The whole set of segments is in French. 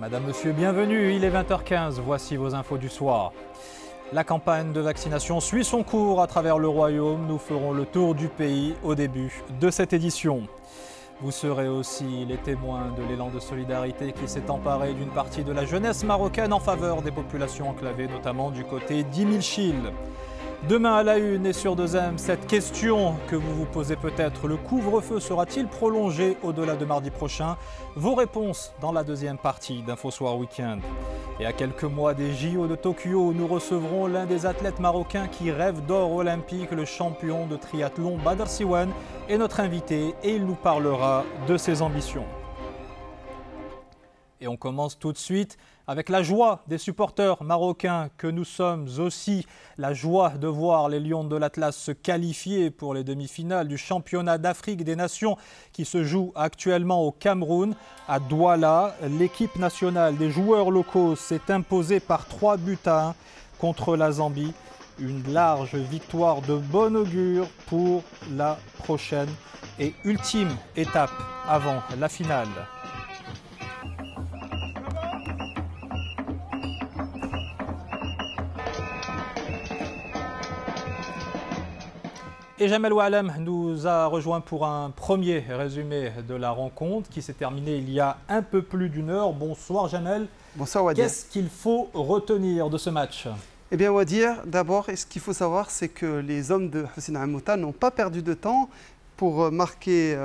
Madame, Monsieur, bienvenue, il est 20h15, voici vos infos du soir. La campagne de vaccination suit son cours à travers le royaume. Nous ferons le tour du pays au début de cette édition. Vous serez aussi les témoins de l'élan de solidarité qui s'est emparé d'une partie de la jeunesse marocaine en faveur des populations enclavées, notamment du côté d'Imilchil. Demain à la une et sur 2M, cette question que vous vous posez peut-être, le couvre-feu sera-t-il prolongé au-delà de mardi prochain? Vos réponses dans la deuxième partie d'Info Soir Week-end. Et à quelques mois des JO de Tokyo, nous recevrons l'un des athlètes marocains qui rêve d'or olympique, le champion de triathlon Badr Siwan, est notre invité et il nous parlera de ses ambitions. Et on commence tout de suite avec la joie des supporters marocains que nous sommes aussi. La joie de voir les Lions de l'Atlas se qualifier pour les demi-finales du championnat d'Afrique des Nations qui se joue actuellement au Cameroun. À Douala, l'équipe nationale des joueurs locaux s'est imposée par 3-1 contre la Zambie. Une large victoire de bon augure pour la prochaine et ultime étape avant la finale. Et Jamel Oualem nous a rejoint pour un premier résumé de la rencontre qui s'est terminée il y a un peu plus d'une heure. Bonsoir Jamel. Bonsoir Wadir. Qu'est-ce qu'il faut retenir de ce match? Eh bien Wadir, d'abord, ce qu'il faut savoir, c'est que les hommes de Hossein Hammouta n'ont pas perdu de temps pour marquer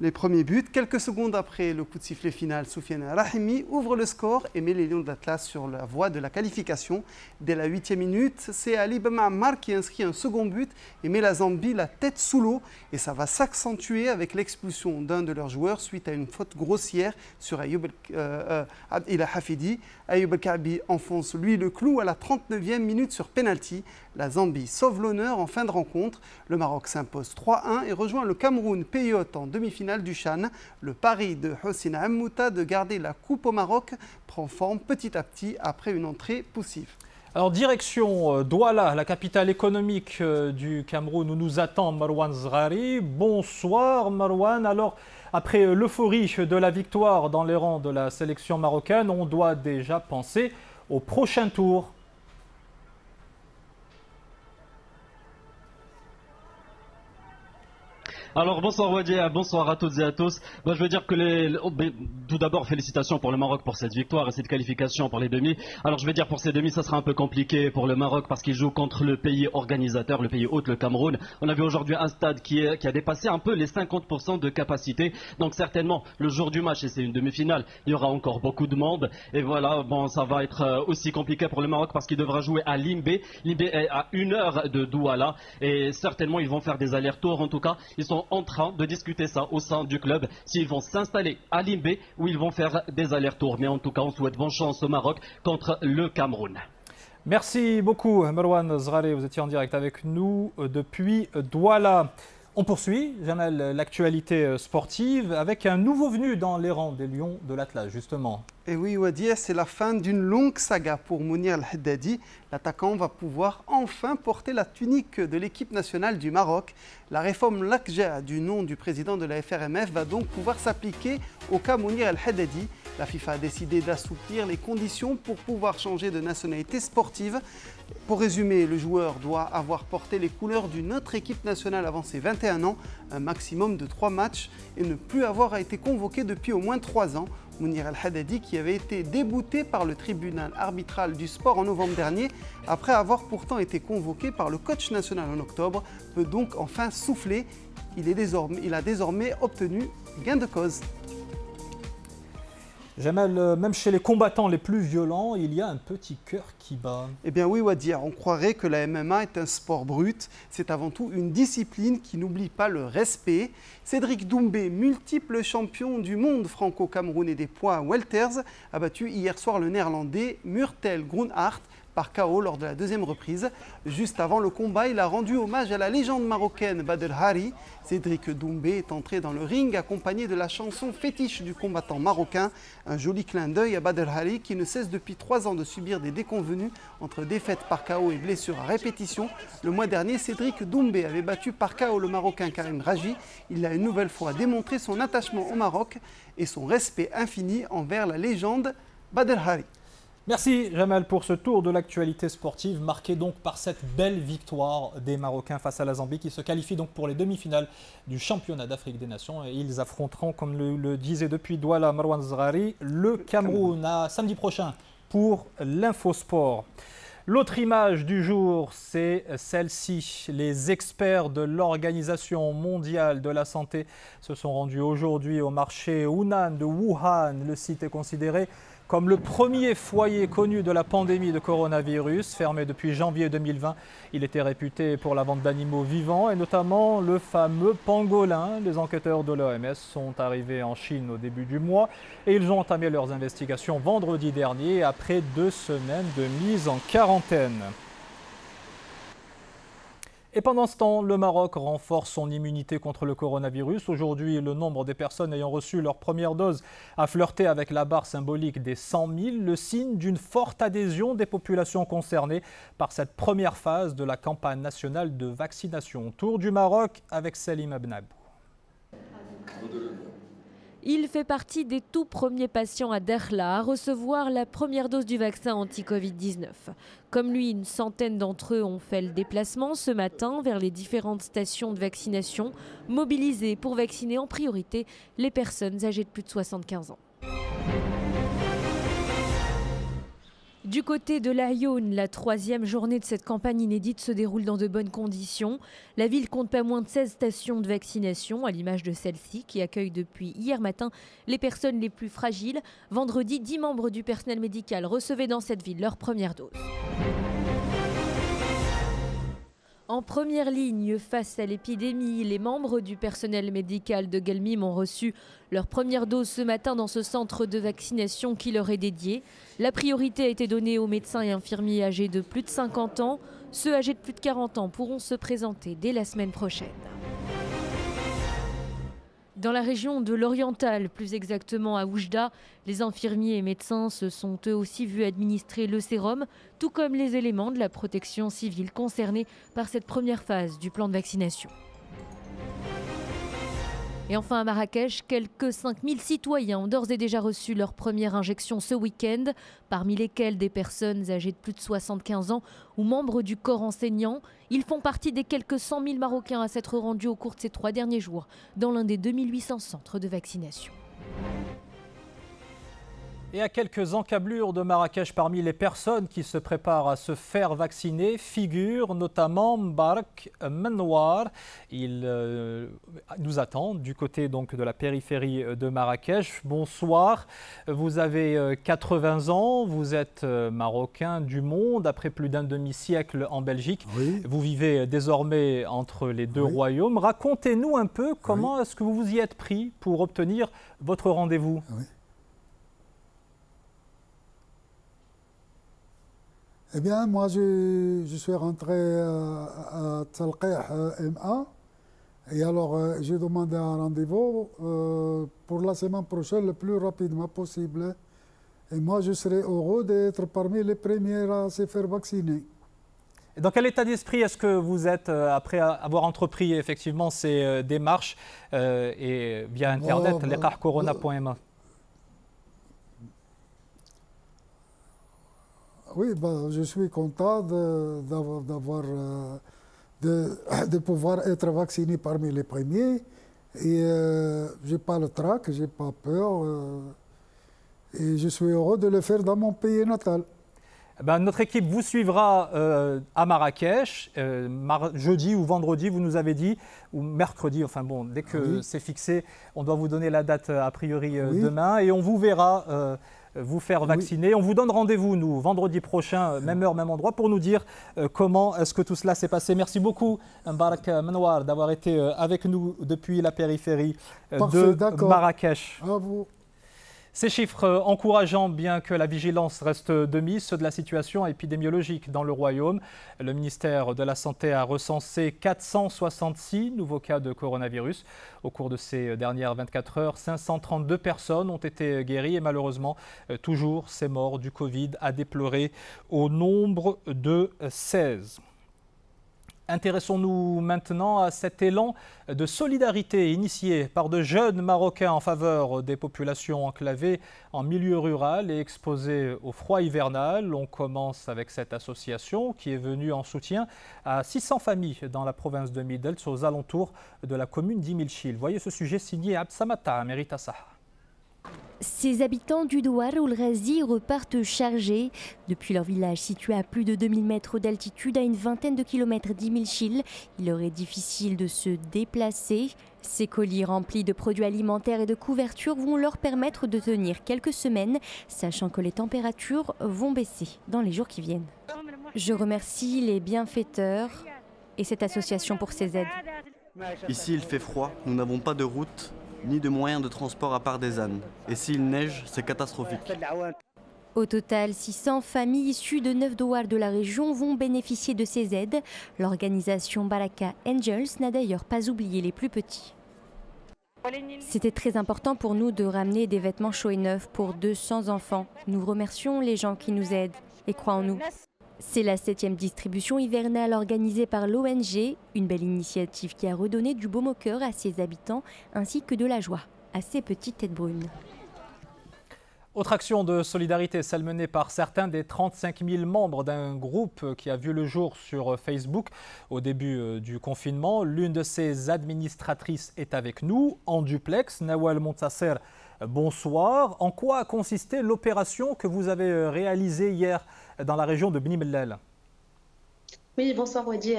les premiers buts. Quelques secondes après le coup de sifflet final, Soufiane Rahimi ouvre le score et met les Lions de l'Atlas sur la voie de la qualification. Dès la 8e minute, c'est Ali Bamamar qui inscrit un second but et met la Zambie la tête sous l'eau. Et ça va s'accentuer avec l'expulsion d'un de leurs joueurs suite à une faute grossière sur Ayoub El Hafidi. Ayoub El Kaabi enfonce lui le clou à la 39e minute sur penalty. La Zambie sauve l'honneur en fin de rencontre. Le Maroc s'impose 3-1 et rejoint le Cameroun pays hôte en demi-finale du CHAN. Le pari de Hossein Hammouta de garder la coupe au Maroc prend forme petit à petit après une entrée poussive. Alors direction Douala, la capitale économique du Cameroun où nous attend Marwan Zrari. Bonsoir Marwan. Alors après l'euphorie de la victoire dans les rangs de la sélection marocaine, on doit déjà penser au prochain tour. Alors bonsoir Wadia, bonsoir à toutes et à tous. Je veux dire que tout d'abord félicitations pour le Maroc pour cette victoire et cette qualification pour les demi. Alors je vais dire pour ces demi ça sera un peu compliqué pour le Maroc parce qu'il joue contre le pays organisateur, le pays hôte, le Cameroun. On a vu aujourd'hui un stade qui a dépassé un peu les 50% de capacité. Donc certainement le jour du match, et c'est une demi-finale, il y aura encore beaucoup de monde. Et voilà, bon ça va être aussi compliqué pour le Maroc parce qu'il devra jouer à Limbé. Limbé est à 1 heure de Douala et certainement ils vont faire des allers-retours. En tout cas, ils sont en train de discuter ça au sein du club, s'ils vont s'installer à Limbé ou ils vont faire des allers-retours. Mais en tout cas, on souhaite bonne chance au Maroc contre le Cameroun. Merci beaucoup Marwan Zrari, vous étiez en direct avec nous depuis Douala. On poursuit, Jamel, l'actualité sportive avec un nouveau venu dans les rangs des Lions de l'Atlas, justement. Et oui, Wadia, c'est la fin d'une longue saga pour Mounir El-Haddadi. L'attaquant va pouvoir enfin porter la tunique de l'équipe nationale du Maroc. La réforme LACJA du nom du président de la FRMF va donc pouvoir s'appliquer au cas Mounir El-Haddadi. La FIFA a décidé d'assouplir les conditions pour pouvoir changer de nationalité sportive. Pour résumer, le joueur doit avoir porté les couleurs d'une autre équipe nationale avant ses 21 ans, un maximum de 3 matchs, et ne plus avoir été convoqué depuis au moins 3 ans. Mounir El-Haddadi, qui avait été débouté par le tribunal arbitral du sport en novembre dernier, après avoir pourtant été convoqué par le coach national en octobre, peut donc enfin souffler. Il a désormais obtenu gain de cause. Jamel, même chez les combattants les plus violents, il y a un petit cœur qui bat. Eh bien oui, Wadir, on croirait que la MMA est un sport brut. C'est avant tout une discipline qui n'oublie pas le respect. Cédric Doumbé, multiple champion du monde franco-camerounais des poids welters, a battu hier soir le néerlandais Murtel Groenhart par KO lors de la deuxième reprise. Juste avant le combat, il a rendu hommage à la légende marocaine Badr Hari. Cédric Doumbé est entré dans le ring accompagné de la chanson fétiche du combattant marocain. Un joli clin d'œil à Badr Hari qui ne cesse depuis 3 ans de subir des déconvenues entre défaites par KO et blessures à répétition. Le mois dernier, Cédric Doumbé avait battu par KO le Marocain Karim Raji. Il a une nouvelle fois démontré son attachement au Maroc et son respect infini envers la légende Badr Hari. Merci Jamal pour ce tour de l'actualité sportive marqué donc par cette belle victoire des Marocains face à la Zambie qui se qualifie donc pour les demi-finales du championnat d'Afrique des Nations et ils affronteront, comme le disait depuis Douala Marwan Zrari, le Cameroun à samedi prochain pour l'Infosport. L'autre image du jour, c'est celle-ci. Les experts de l'Organisation mondiale de la santé se sont rendus aujourd'hui au marché Hunan de Wuhan. Le site est considéré comme le premier foyer connu de la pandémie de coronavirus, fermé depuis janvier 2020. Il était réputé pour la vente d'animaux vivants et notamment le fameux pangolin. Les enquêteurs de l'OMS sont arrivés en Chine au début du mois et ils ont entamé leurs investigations vendredi dernier après 2 semaines de mise en quarantaine. Et pendant ce temps, le Maroc renforce son immunité contre le coronavirus. Aujourd'hui, le nombre des personnes ayant reçu leur première dose a flirté avec la barre symbolique des 100 000, le signe d'une forte adhésion des populations concernées par cette première phase de la campagne nationale de vaccination. Tour du Maroc avec Salim Abnabou. Il fait partie des tout premiers patients à Dakhla à recevoir la première dose du vaccin anti-Covid-19. Comme lui, une centaine d'entre eux ont fait le déplacement ce matin vers les différentes stations de vaccination, mobilisées pour vacciner en priorité les personnes âgées de plus de 75 ans. Du côté de l'Aïoun, la 3e journée de cette campagne inédite se déroule dans de bonnes conditions. La ville compte pas moins de 16 stations de vaccination, à l'image de celle-ci, qui accueille depuis hier matin les personnes les plus fragiles. Vendredi, 10 membres du personnel médical recevaient dans cette ville leur première dose. En première ligne face à l'épidémie, les membres du personnel médical de Guelmim ont reçu leur première dose ce matin dans ce centre de vaccination qui leur est dédié. La priorité a été donnée aux médecins et infirmiers âgés de plus de 50 ans. Ceux âgés de plus de 40 ans pourront se présenter dès la semaine prochaine. Dans la région de l'Oriental, plus exactement à Oujda, les infirmiers et médecins se sont eux aussi vus administrer le sérum, tout comme les éléments de la protection civile concernés par cette première phase du plan de vaccination. Et enfin à Marrakech, quelques 5000 citoyens ont d'ores et déjà reçu leur première injection ce week-end, parmi lesquels des personnes âgées de plus de 75 ans ou membres du corps enseignant. Ils font partie des quelques 100 000 Marocains à s'être rendus au cours de ces 3 derniers jours dans l'un des 2800 centres de vaccination. Et à quelques encablures de Marrakech, parmi les personnes qui se préparent à se faire vacciner, figure notamment Mbark Menouar. Il nous attend du côté donc de la périphérie de Marrakech. Bonsoir, vous avez 80 ans, vous êtes marocain du monde après plus d'un demi-siècle en Belgique. Oui. Vous vivez désormais entre les deux royaumes. Racontez-nous un peu comment est-ce que vous vous y êtes pris pour obtenir votre rendez-vous. Eh bien, moi, je suis rentré à Talqih MA et alors j'ai demandé un rendez-vous pour la semaine prochaine le plus rapidement possible. Et moi, je serais heureux d'être parmi les premiers à se faire vacciner. Et dans quel état d'esprit est-ce que vous êtes après avoir entrepris effectivement ces démarches et via Internet, liqahcorona.ma? Oui, je suis content de pouvoir être vacciné parmi les premiers. Et je n'ai pas le trac, je n'ai pas peur. Et je suis heureux de le faire dans mon pays natal. Notre équipe vous suivra à Marrakech, jeudi ou vendredi, vous nous avez dit, ou mercredi, enfin bon, dès que c'est fixé, on doit vous donner la date a priori demain et on vous verra vous faire vacciner. On vous donne rendez-vous, nous, vendredi prochain, même heure, même endroit, pour nous dire comment est-ce que tout cela s'est passé. Merci beaucoup, Mbark Menouar, d'avoir été avec nous depuis la périphérie de Marrakech. À vous. Ces chiffres encourageants, bien que la vigilance reste de mise, ceux de la situation épidémiologique dans le Royaume. Le ministère de la Santé a recensé 466 nouveaux cas de coronavirus. Au cours de ces dernières 24 heures, 532 personnes ont été guéries et malheureusement, toujours ces morts du Covid à déplorer au nombre de 16. Intéressons-nous maintenant à cet élan de solidarité initié par de jeunes Marocains en faveur des populations enclavées en milieu rural et exposées au froid hivernal. On commence avec cette association qui est venue en soutien à 600 familles dans la province de Midelt, aux alentours de la commune d'Imilchil. Voyez ce sujet signé Abd Samata, Merita Saha. Ces habitants du Douar ou le Razi repartent chargés. Depuis leur village situé à plus de 2000 mètres d'altitude, à une vingtaine de kilomètres d'Imilchil, il leur est difficile de se déplacer. Ces colis remplis de produits alimentaires et de couvertures vont leur permettre de tenir quelques semaines, sachant que les températures vont baisser dans les jours qui viennent. Je remercie les bienfaiteurs et cette association pour ces aides. Ici, il fait froid, nous n'avons pas de route ni de moyens de transport à part des ânes. Et s'il neige, c'est catastrophique. Au total, 600 familles issues de 9 douars de la région vont bénéficier de ces aides. L'organisation Baraka Angels n'a d'ailleurs pas oublié les plus petits. C'était très important pour nous de ramener des vêtements chauds et neufs pour 200 enfants. Nous remercions les gens qui nous aident et croient en nous. C'est la 7e distribution hivernale organisée par l'ONG, une belle initiative qui a redonné du baume au cœur à ses habitants ainsi que de la joie à ces petites têtes brunes. Autre action de solidarité, celle menée par certains des 35 000 membres d'un groupe qui a vu le jour sur Facebook au début du confinement. L'une de ses administratrices est avec nous en duplex. Nawal Montasser, bonsoir. En quoi a consisté l'opération que vous avez réalisée hier dans la région de Bni Mellal? Oui, bonsoir Wadi.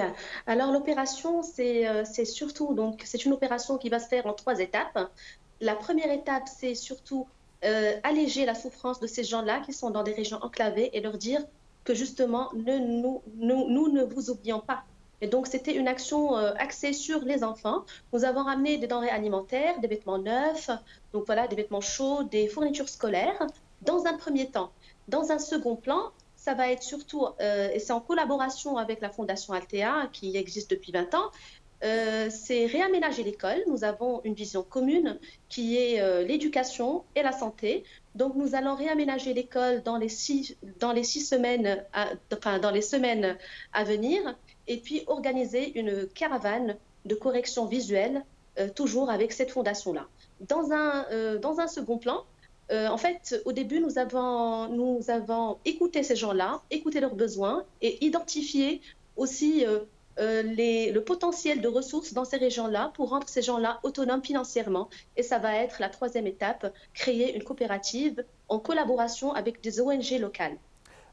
Alors l'opération, c'est surtout, donc c'est une opération qui va se faire en 3 étapes. La première étape, c'est surtout alléger la souffrance de ces gens-là qui sont dans des régions enclavées et leur dire que justement, nous ne vous oublions pas. Et donc, c'était une action axée sur les enfants. Nous avons ramené des denrées alimentaires, des vêtements neufs, donc voilà, des vêtements chauds, des fournitures scolaires, dans un premier temps. Dans un second plan, ça va être surtout, et c'est en collaboration avec la Fondation Altea, qui existe depuis 20 ans, c'est réaménager l'école. Nous avons une vision commune qui est l'éducation et la santé. Donc, nous allons réaménager l'école dans les semaines à venir et puis organiser une caravane de correction visuelle, toujours avec cette fondation-là. Dans un second plan, en fait, au début, nous avons écouté ces gens-là, écouté leurs besoins et identifié aussi le potentiel de ressources dans ces régions-là pour rendre ces gens-là autonomes financièrement. Et ça va être la 3e étape, créer une coopérative en collaboration avec des ONG locales.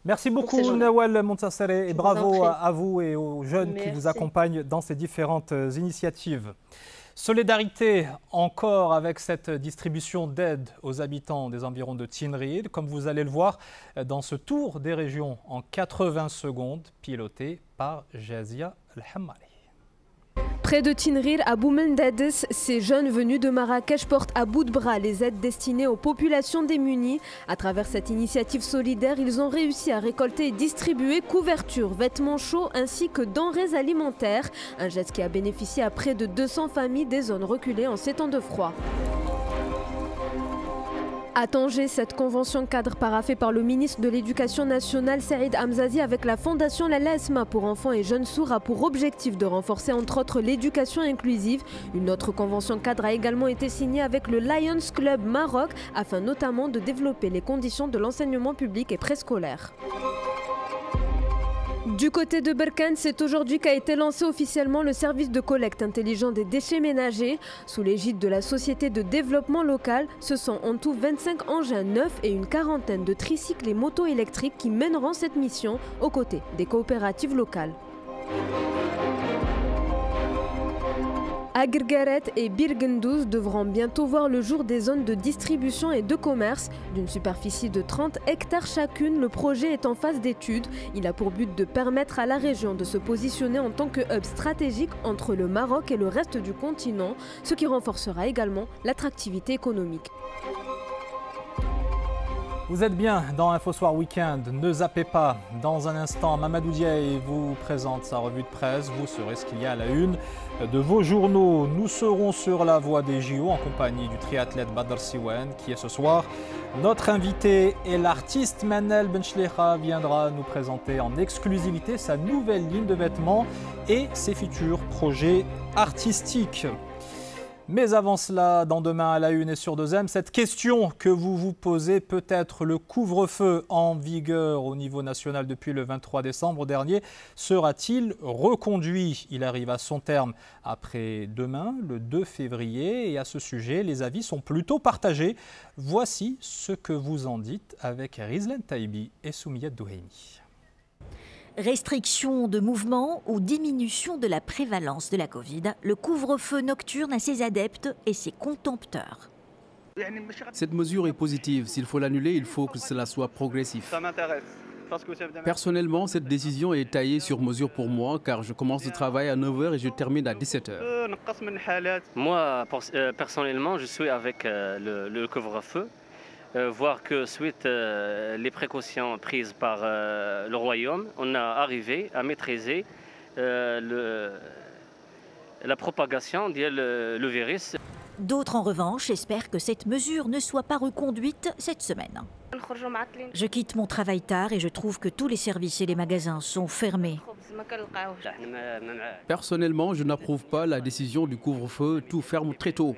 Merci beaucoup Nawal Montasser et bravo à vous et aux jeunes qui vous accompagnent dans ces différentes initiatives. Solidarité encore avec cette distribution d'aide aux habitants des environs de Tinrid, comme vous allez le voir dans ce tour des régions en 80 secondes, piloté par Jazia El-Hammali. Près de Tinrid, à Boumendades, ces jeunes venus de Marrakech portent à bout de bras les aides destinées aux populations démunies. À travers cette initiative solidaire, ils ont réussi à récolter et distribuer couvertures, vêtements chauds ainsi que denrées alimentaires. Un geste qui a bénéficié à près de 200 familles des zones reculées en ces temps de froid. À Tanger, cette convention cadre paraphée par le ministre de l'Éducation nationale Saïd Hamzazi avec la fondation Lalla Esma pour enfants et jeunes sourds a pour objectif de renforcer entre autres l'éducation inclusive. Une autre convention cadre a également été signée avec le Lions Club Maroc afin notamment de développer les conditions de l'enseignement public et préscolaire. Du côté de Berkane, c'est aujourd'hui qu'a été lancé officiellement le service de collecte intelligent des déchets ménagers. Sous l'égide de la Société de développement local, ce sont en tout 25 engins neufs et une quarantaine de tricycles et motos électriques qui mèneront cette mission aux côtés des coopératives locales. Agirgaret et Birgendouz devront bientôt voir le jour des zones de distribution et de commerce. D'une superficie de 30 hectares chacune, le projet est en phase d'étude. Il a pour but de permettre à la région de se positionner en tant que hub stratégique entre le Maroc et le reste du continent, ce qui renforcera également l'attractivité économique. Vous êtes bien dans InfoSoir Weekend, ne zappez pas. Dans un instant, Mamadou Diaye vous présente sa revue de presse. Vous saurez ce qu'il y a à la une de vos journaux. Nous serons sur la voie des JO en compagnie du triathlète Badr Siwen qui est ce soir notre invité. Et l'artiste Manel Benchleha viendra nous présenter en exclusivité sa nouvelle ligne de vêtements et ses futurs projets artistiques. Mais avant cela, dans Demain à la Une et sur 2M, cette question que vous vous posez, peut-être le couvre-feu en vigueur au niveau national depuis le 23 décembre dernier, sera-t-il reconduit? Il arrive à son terme après demain, le 2 février, et à ce sujet, les avis sont plutôt partagés. Voici ce que vous en dites avec Rizlan Taibi et Soumiyat Douhaimi. Restriction de mouvement ou diminution de la prévalence de la Covid, le couvre-feu nocturne a ses adeptes et ses contempteurs. Cette mesure est positive. S'il faut l'annuler, il faut que cela soit progressif. Ça m'intéresse. Personnellement, cette décision est taillée sur mesure pour moi car je commence le travail à 9h et je termine à 17h. Moi, personnellement, je suis avec le couvre-feu. Voir que suite les précautions prises par le Royaume, on a arrivé à maîtriser la propagation du virus. D'autres, en revanche, espèrent que cette mesure ne soit pas reconduite cette semaine. Je quitte mon travail tard et je trouve que tous les services et les magasins sont fermés. Personnellement, je n'approuve pas la décision du couvre-feu. Tout ferme très tôt.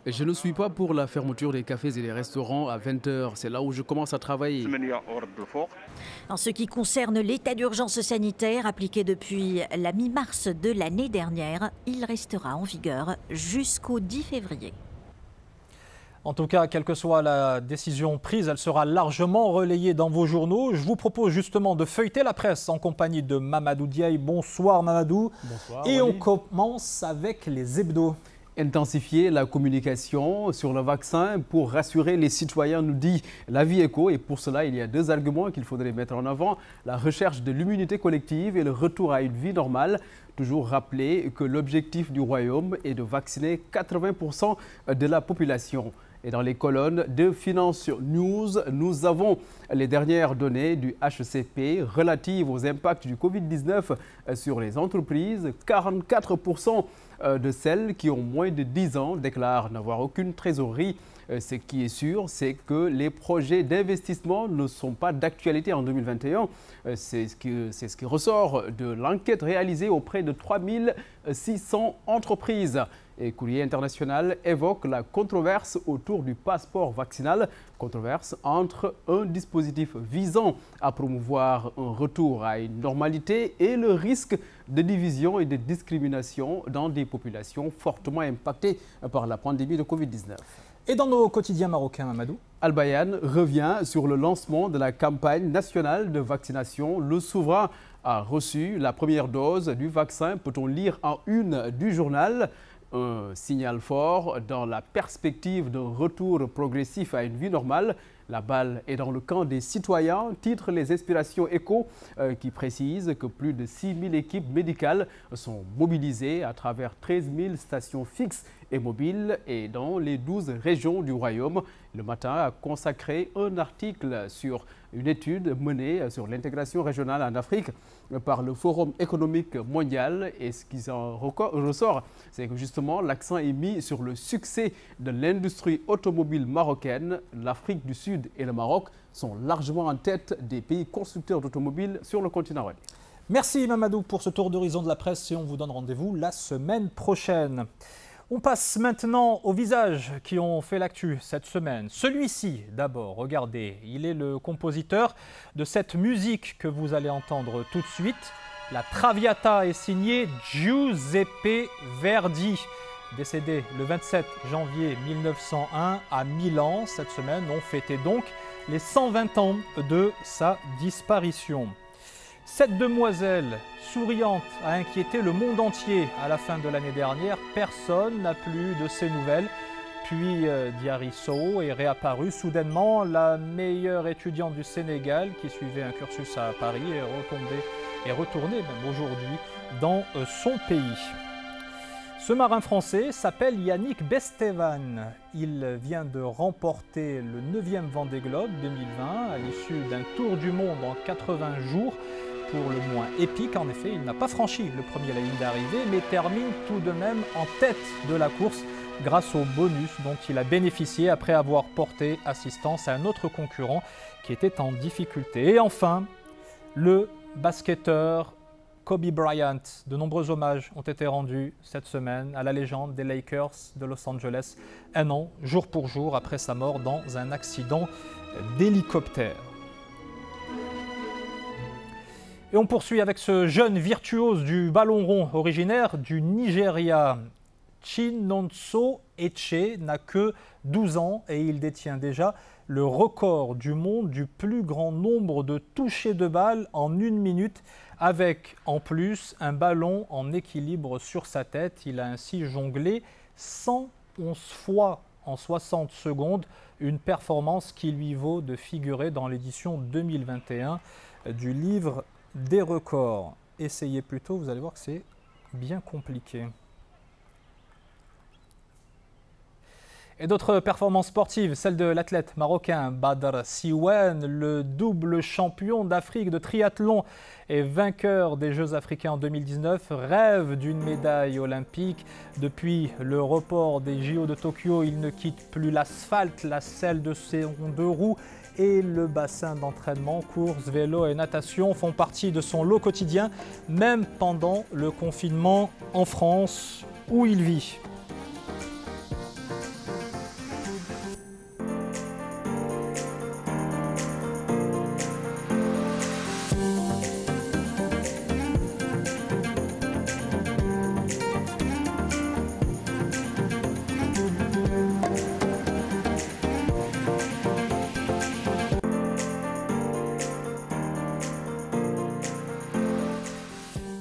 Je ne suis pas pour la fermeture des cafés et des restaurants à 20h. C'est là où je commence à travailler. En ce qui concerne l'état d'urgence sanitaire appliqué depuis la mi-mars de l'année dernière, il restera en vigueur jusqu'au 10 février. En tout cas, quelle que soit la décision prise, elle sera largement relayée dans vos journaux. Je vous propose justement de feuilleter la presse en compagnie de Mamadou Diaye. Bonsoir Mamadou. Bonsoir. Et on commence avec les hebdos. Intensifier la communication sur le vaccin pour rassurer les citoyens, nous dit La Vie Éco. Et pour cela, il y a deux arguments qu'il faudrait mettre en avant. La recherche de l'immunité collective et le retour à une vie normale. Toujours rappeler que l'objectif du Royaume est de vacciner 80% de la population. Et dans les colonnes de Finance News, nous avons les dernières données du HCP relatives aux impacts du Covid-19 sur les entreprises. 44% de celles qui ont moins de 10 ans déclarent n'avoir aucune trésorerie. Ce qui est sûr, c'est que les projets d'investissement ne sont pas d'actualité en 2021. C'est ce qui ressort de l'enquête réalisée auprès de 3600 entreprises. Et Courrier International évoque la controverse autour du passeport vaccinal, controverse entre un dispositif visant à promouvoir un retour à une normalité et le risque de division et de discrimination dans des populations fortement impactées par la pandémie de Covid-19. Et dans nos quotidiens marocains, Mamadou? Al Bayan revient sur le lancement de la campagne nationale de vaccination. Le souverain a reçu la première dose du vaccin, peut-on lire en une du journal. Un signal fort dans la perspective d'un retour progressif à une vie normale. La balle est dans le camp des citoyens, titre les Inspirations Éco qui précise que plus de 6000 équipes médicales sont mobilisées à travers 13 000 stations fixes et mobiles et dans les 12 régions du Royaume. Le Matin a consacré un article sur une étude menée sur l'intégration régionale en Afrique par le Forum économique mondial. Et ce qui en ressort, c'est que justement l'accent est mis sur le succès de l'industrie automobile marocaine. L'Afrique du Sud et le Maroc sont largement en tête des pays constructeurs d'automobiles sur le continent arabe. Merci Mamadou pour ce tour d'horizon de la presse et on vous donne rendez-vous la semaine prochaine. On passe maintenant aux visages qui ont fait l'actu cette semaine. Celui-ci, d'abord, regardez, il est le compositeur de cette musique que vous allez entendre tout de suite. La Traviata est signée Giuseppe Verdi, décédé le 27 janvier 1901 à Milan. Cette semaine, on fêtait donc les 120 ans de sa disparition. Cette demoiselle souriante a inquiété le monde entier à la fin de l'année dernière. Personne n'a plus de ses nouvelles. Puis Diary Sow est réapparue soudainement. La meilleure étudiante du Sénégal qui suivait un cursus à Paris est retournée même aujourd'hui dans son pays. Ce marin français s'appelle Yannick Bestevan. Il vient de remporter le 9e Vendée Globe 2020 à l'issue d'un tour du monde en 80 jours. Pour le moins épique, en effet, il n'a pas franchi le premier la ligne d'arrivée, mais termine tout de même en tête de la course grâce au bonus dont il a bénéficié après avoir porté assistance à un autre concurrent qui était en difficulté. Et enfin, le basketteur Kobe Bryant. De nombreux hommages ont été rendus cette semaine à la légende des Lakers de Los Angeles, un an, jour pour jour, après sa mort dans un accident d'hélicoptère. Et on poursuit avec ce jeune virtuose du ballon rond originaire du Nigeria. Chinonso Eche n'a que 12 ans et il détient déjà le record du monde du plus grand nombre de touchés de balle en 1 minute, avec en plus un ballon en équilibre sur sa tête. Il a ainsi jonglé 111 fois en 60 secondes, une performance qui lui vaut de figurer dans l'édition 2021 du livre des records. Essayez plutôt, vous allez voir que c'est bien compliqué. Et d'autres performances sportives, celle de l'athlète marocain Badr Siwen, le double champion d'Afrique de triathlon et vainqueur des Jeux africains en 2019, rêve d'une médaille olympique. Depuis le report des JO de Tokyo, il ne quitte plus l'asphalte, la selle de ses deux roues et le bassin d'entraînement. Course, vélo et natation font partie de son lot quotidien, même pendant le confinement en France où il vit.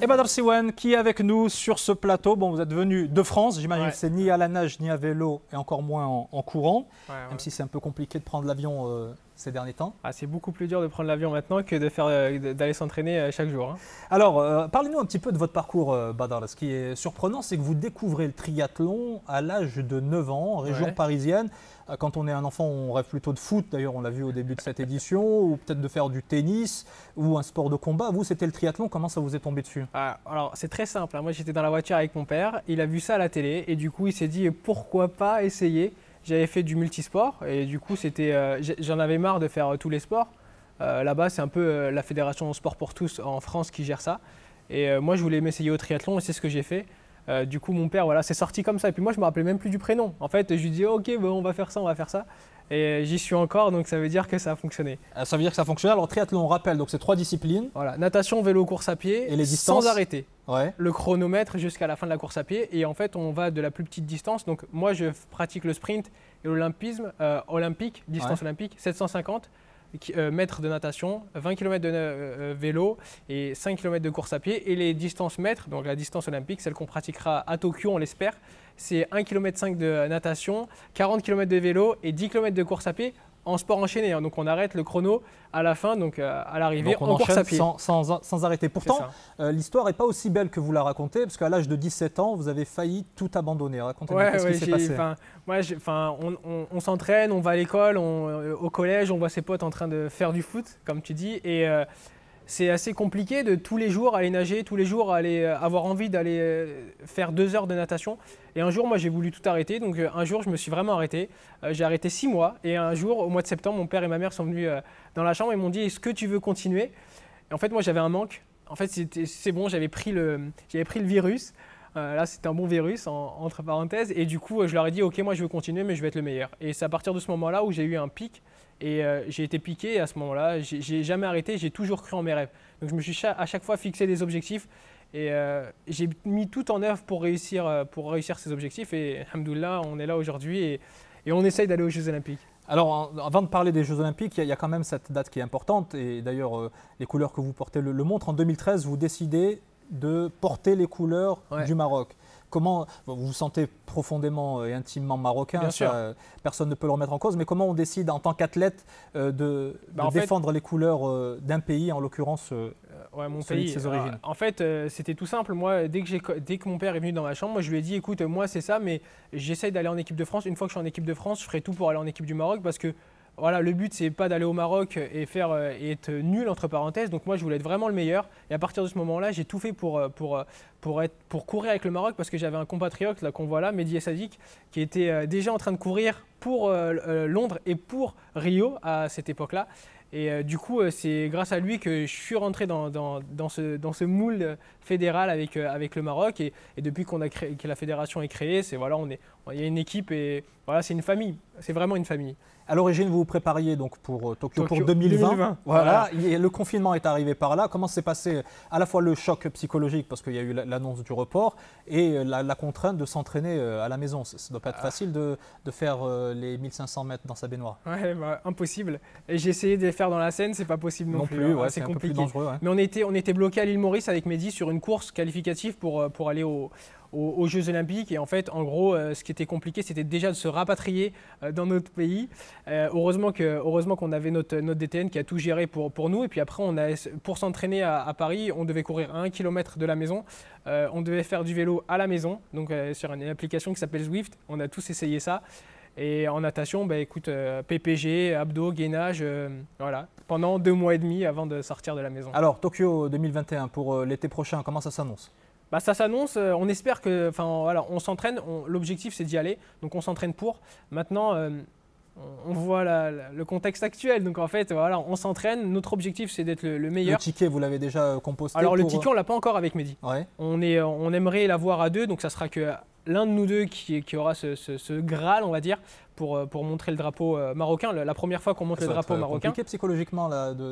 Et Badr Siwen qui est avec nous sur ce plateau. Bon, vous êtes venu de France, j'imagine que c'est ni à la nage ni à vélo et encore moins en courant, même si c'est un peu compliqué de prendre l'avion ces derniers temps. C'est beaucoup plus dur de prendre l'avion maintenant que d'aller s'entraîner chaque jour. Alors, parlez-nous un petit peu de votre parcours, Badr. Ce qui est surprenant, c'est que vous découvrez le triathlon à l'âge de 9 ans, en région parisienne. Quand on est un enfant, on rêve plutôt de foot, d'ailleurs on l'a vu au début de cette édition, ou peut-être de faire du tennis, ou un sport de combat. Vous, c'était le triathlon, comment ça vous est tombé dessus? Alors c'est très simple, moi j'étais dans la voiture avec mon père, il a vu ça à la télé, et du coup il s'est dit pourquoi pas essayer. J'avais fait du multisport, et du coup j'en avais marre de faire tous les sports. Là-bas c'est un peu la fédération Sport pour tous en France qui gère ça. Et moi je voulais m'essayer au triathlon, et c'est ce que j'ai fait. Du coup, mon père, voilà, c'est sorti comme ça. Et puis moi, je ne me rappelais même plus du prénom. En fait, je lui dis, ok, bon, on va faire ça, on va faire ça. Et j'y suis encore, donc ça veut dire que ça a fonctionné. Ça veut dire que ça a fonctionné. Alors, triathlon, on rappelle, donc c'est 3 disciplines. Voilà, natation, vélo, course à pied, et les distances, sans arrêter. Ouais. Le chronomètre jusqu'à la fin de la course à pied. Et en fait, on va de la plus petite distance. Donc moi, je pratique le sprint et l'olympisme olympique, distance olympique, 750 mètres de natation, 20 km de vélo et 5 km de course à pied. Et les distances mètres, donc la distance olympique, celle qu'on pratiquera à Tokyo, on l'espère, c'est 1,5 km de natation, 40 km de vélo et 10 km de course à pied en sport enchaîné. Donc on arrête le chrono à la fin, donc à l'arrivée en course à pied. Sans arrêter. Pourtant, l'histoire n'est pas aussi belle que vous la racontez, parce qu'à l'âge de 17 ans, vous avez failli tout abandonner. Racontez-moi ce qui s'est passé. On s'entraîne, on va à l'école, au collège, on voit ses potes en train de faire du foot, comme tu dis. Et c'est assez compliqué de tous les jours aller nager, tous les jours avoir envie d'aller faire 2 heures de natation. Et un jour, moi, j'ai voulu tout arrêter. Donc un jour, je me suis vraiment arrêté. J'ai arrêté 6 mois. Et un jour, au mois de septembre, mon père et ma mère sont venus dans la chambre et m'ont dit, est-ce que tu veux continuer? Et en fait, moi, j'avais un manque. En fait, c'est bon, j'avais pris le virus. Là, c'était un bon virus, entre parenthèses. Et du coup, je leur ai dit, ok, moi, je veux continuer, mais je veux être le meilleur. Et c'est à partir de ce moment-là où j'ai eu un pic. Et j'ai été piqué. Et à ce moment-là, j'ai jamais arrêté. J'ai toujours cru en mes rêves. Donc, je me suis à chaque fois fixé des objectifs. Et j'ai mis tout en œuvre pour réussir ces objectifs. Et alhamdoulilah, on est là aujourd'hui et on essaye d'aller aux Jeux Olympiques. Alors, avant de parler des Jeux Olympiques, il y a quand même cette date qui est importante. Et d'ailleurs, les couleurs que vous portez le montrent. En 2013, vous décidez de porter les couleurs du Maroc. Comment vous vous sentez profondément et intimement marocain, ça, personne ne peut le remettre en cause, mais comment on décide en tant qu'athlète de défendre les couleurs d'un pays, en l'occurrence mon celui de pays. ses origines. En fait, c'était tout simple. Moi, dès que mon père est venu dans ma chambre, moi, je lui ai dit, écoute, moi, c'est ça, mais j'essaye d'aller en équipe de France. Une fois que je suis en équipe de France, je ferai tout pour aller en équipe du Maroc parce que voilà, le but, c'est pas d'aller au Maroc et être nul, entre parenthèses. Donc moi, je voulais être vraiment le meilleur. Et à partir de ce moment-là, j'ai tout fait pour courir avec le Maroc parce que j'avais un compatriote là qu'on voit là, Mehdi Sadik, qui était déjà en train de courir pour Londres et pour Rio à cette époque-là. Et du coup, c'est grâce à lui que je suis rentré dans ce moule fédéral avec le Maroc. Et depuis que la fédération est créée, il y a une équipe et voilà, c'est une famille. C'est vraiment une famille. À l'origine, vous vous prépariez donc pour Tokyo pour 2020. Voilà. Et le confinement est arrivé par là. Comment s'est passé à la fois le choc psychologique parce qu'il y a eu l'annonce du report et la contrainte de s'entraîner à la maison? Ça ne doit pas être facile de faire les 1500 mètres dans sa baignoire. Ouais, impossible. Et j'ai essayé de les faire dans la Seine, c'est pas possible non plus. Ouais, c'est compliqué. Un peu plus dangereux, ouais. Mais on était bloqué à l'île Maurice avec Mehdi sur une course qualificative pour aller aux Jeux Olympiques. Et en fait, en gros, ce qui était compliqué, c'était déjà de se rapatrier dans notre pays. Heureusement qu'on avait notre DTN qui a tout géré pour nous. Et puis après, pour s'entraîner à Paris, on devait courir à 1 km de la maison. On devait faire du vélo à la maison, donc sur une application qui s'appelle Zwift. On a tous essayé ça. Et en natation, écoute, PPG, abdos, gainage, voilà, pendant 2 mois et demi avant de sortir de la maison. Alors, Tokyo 2021, pour l'été prochain, comment ça s'annonce? Ça s'annonce, on espère que, voilà, on s'entraîne, l'objectif c'est d'y aller, donc on s'entraîne pour. Maintenant, on voit le contexte actuel, donc en fait, voilà, on s'entraîne, notre objectif c'est d'être le meilleur. Le ticket, vous l'avez déjà composté? Alors le ticket, on ne l'a pas encore avec Mehdi. Ouais. On aimerait l'avoir à 2, donc ça sera que l'un de nous deux qui aura ce Graal, on va dire, pour montrer le drapeau marocain. La première fois qu'on montre le drapeau marocain. C'est compliqué psychologiquement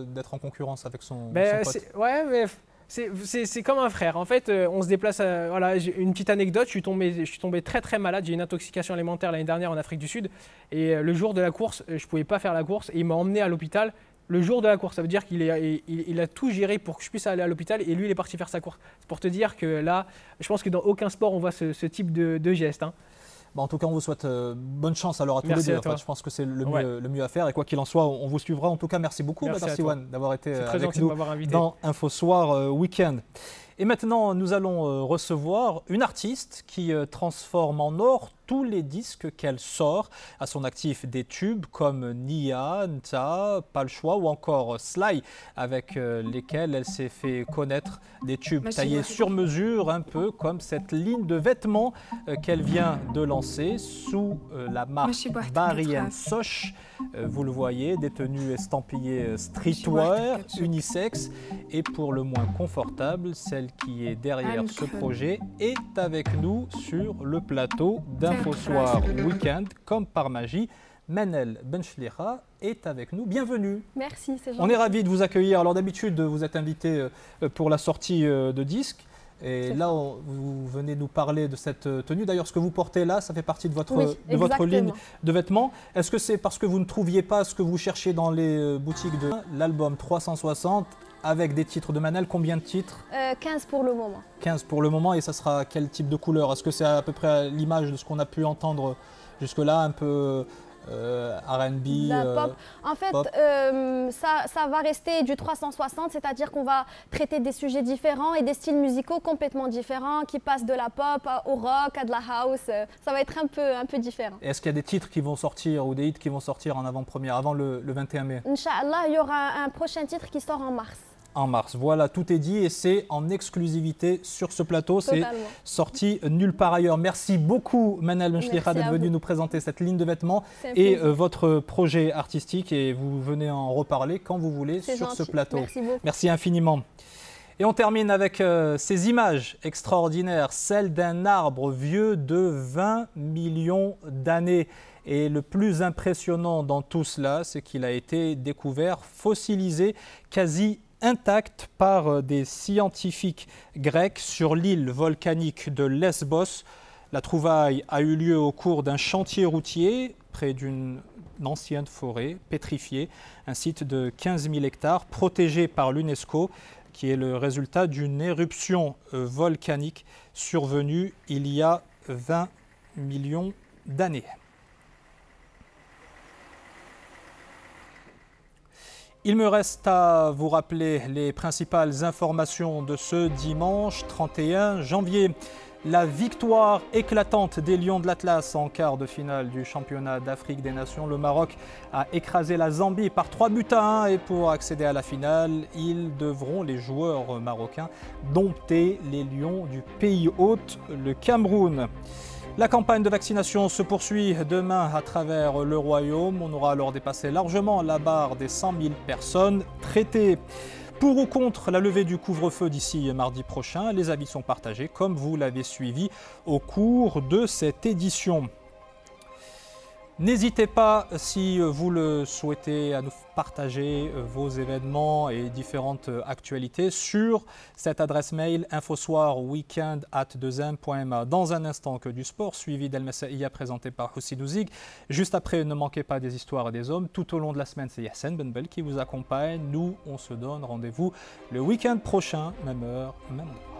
d'être en concurrence avec son pote. Ouais, mais c'est comme un frère. En fait, on se déplace. Voilà, j'ai une petite anecdote. Je suis tombé très très malade. J'ai eu une intoxication alimentaire l'année dernière en Afrique du Sud. Et le jour de la course, je ne pouvais pas faire la course. Et il m'a emmené à l'hôpital le jour de la course. Ça veut dire qu'il a tout géré pour que je puisse aller à l'hôpital. Et lui, il est parti faire sa course. C'est pour te dire que là, je pense que dans aucun sport, on voit ce type de geste. Hein. En tout cas, on vous souhaite bonne chance alors à tous les deux. Je pense que c'est le mieux à faire. Et quoi qu'il en soit, on vous suivra. En tout cas, merci beaucoup, Badar Siwan, d'avoir été avec nous dans Info Soir Week-end. Et maintenant, nous allons recevoir une artiste qui transforme en or tous les disques qu'elle sort. À son actif des tubes comme Nia, Nta, Pas le choix ou encore Sly, avec lesquels elle s'est fait connaître. Des tubes taillés sur mesure, un peu comme cette ligne de vêtements qu'elle vient de lancer sous la marque Barry & Soch. Vous le voyez, des tenues estampillées streetwear, unisex et pour le moins confortable, celle qui est derrière ce projet est avec nous sur le plateau d'Info Soir Week-end, comme par magie. Manel Benchliha est avec nous. Bienvenue. Merci, c'est gentil. On est ravis de vous accueillir. Alors d'habitude, vous êtes invité pour la sortie de disques. Et là, vous venez nous parler de cette tenue. D'ailleurs, ce que vous portez là, ça fait partie de votre ligne de vêtements. Est-ce que c'est parce que vous ne trouviez pas ce que vous cherchiez dans les boutiques de l'album 360 avec des titres de Manel? Combien de titres? 15 pour le moment. 15 pour le moment. Et ça sera quel type de couleur? Est-ce que c'est à peu près l'image de ce qu'on a pu entendre jusque-là, un peu R&B, pop. En fait, ça va rester du 360, c'est-à-dire qu'on va traiter des sujets différents et des styles musicaux complètement différents qui passent de la pop au rock, à de la house. Ça va être un peu différent. Est-ce qu'il y a des titres qui vont sortir ou des hits qui vont sortir en avant-première, avant le 21 mai? Inch'Allah, il y aura un prochain titre qui sort en mars. En mars, voilà, tout est dit et c'est en exclusivité sur ce plateau. C'est sorti nulle part ailleurs. Merci beaucoup Manel Benchliha d'être venu nous présenter cette ligne de vêtements et votre projet artistique, et vous venez en reparler quand vous voulez sur ce plateau. Merci beaucoup. Merci infiniment. Et on termine avec ces images extraordinaires, celles d'un arbre vieux de 20 millions d'années. Et le plus impressionnant dans tout cela, c'est qu'il a été découvert, fossilisé, quasi intact par des scientifiques grecs sur l'île volcanique de Lesbos. La trouvaille a eu lieu au cours d'un chantier routier près d'une ancienne forêt pétrifiée, un site de 15 000 hectares protégé par l'UNESCO qui est le résultat d'une éruption volcanique survenue il y a 20 millions d'années. Il me reste à vous rappeler les principales informations de ce dimanche 31 janvier. La victoire éclatante des Lions de l'Atlas en quart de finale du championnat d'Afrique des Nations. Le Maroc a écrasé la Zambie par 3-1 et pour accéder à la finale, les joueurs marocains, dompter les Lions du pays hôte, le Cameroun. La campagne de vaccination se poursuit demain à travers le Royaume. On aura alors dépassé largement la barre des 100 000 personnes traitées. Pour ou contre la levée du couvre-feu d'ici mardi prochain, les avis sont partagés comme vous l'avez suivi au cours de cette édition. N'hésitez pas, si vous le souhaitez, à nous partager vos événements et différentes actualités sur cette adresse mail infosoirweekend@2m.ma. Dans un instant, que du sport, suivi d'El Messaïa présenté par Hussein Ouzig. Juste après, ne manquez pas des histoires et des hommes. Tout au long de la semaine, c'est Yassine Benbel qui vous accompagne. Nous, on se donne rendez-vous le week-end prochain, même heure, même endroit.